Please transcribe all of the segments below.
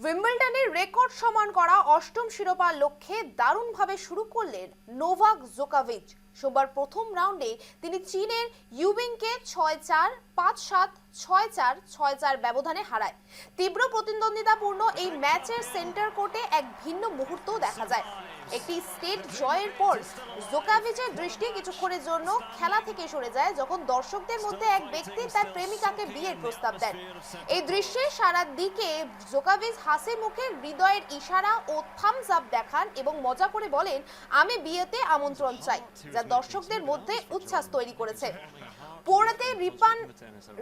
উইম্বলডনের record সমান করা অষ্টম শিরোপার লক্ষ্যে দারুণভাবে শুরু করলেন নোভাক জোকোভিচ। সোমবার প্রথম রাউন্ডে তিনি চীনের ইউবিংকে 6-4, 5-7, 6-4, 6-4 ব্যবধানে হারায়। তীব্র প্রতিদ্বন্দ্বিতাপূর্ণ এই ম্যাচের সেন্টার কোর্টে এক ভিন্ন মুহূর্তও দেখা যায়। একটি স্টেট জয়ের পর জোকোভিচের দৃষ্টি কিছুক্ষণের জন্য খেলা থেকে সরে যায় যখন দর্শকদের মধ্যে এক ব্যক্তি তার প্রেমিকাকে বিয়ের প্রস্তাব দেন। এই দৃশ্যে সারা দিকে জোকোভিচ হাসি মুখে হৃদয়ের ইশারা ও থামস আপ দেখান এবং মজা করে বলেন, আমি বিয়েতে আমন্ত্রণ চাই, যা দর্শকদের মধ্যে উচ্ছ্বাস তৈরি করেছে। পৌরাতে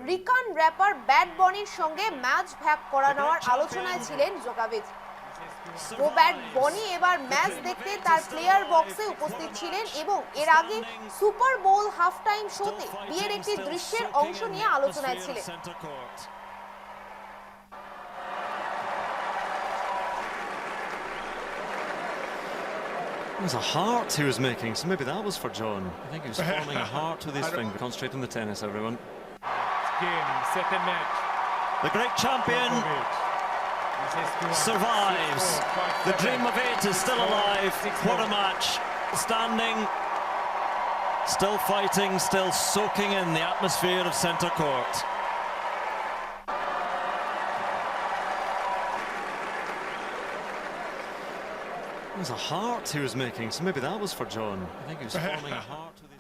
রিকান র্যাপার ব্যাড বনির সঙ্গে ম্যাচ ভাগ করা নেওয়ার আলোচনায় ছিলেন জোকোভিচ। ব্যাড বনি এবার ম্যাচ দেখতে তার প্লেয়ার বক্সে উপস্থিত ছিলেন এবং এর আগে সুপার বোল হাফ টাইম শোতে বিয়ের একটি দৃশ্যের অংশ নিয়ে আলোচনায় ছিলেন। It was a heart he was making, so maybe that was for John. I think he was forming a heart with his finger. Concentrate on the tennis, everyone. Game, second match. The great champion survives. The dream of it is still alive. What a match. Standing, still fighting, still soaking in the atmosphere of centre court. It was a heart he was making, so maybe that was for John. I think he was forming a heart with his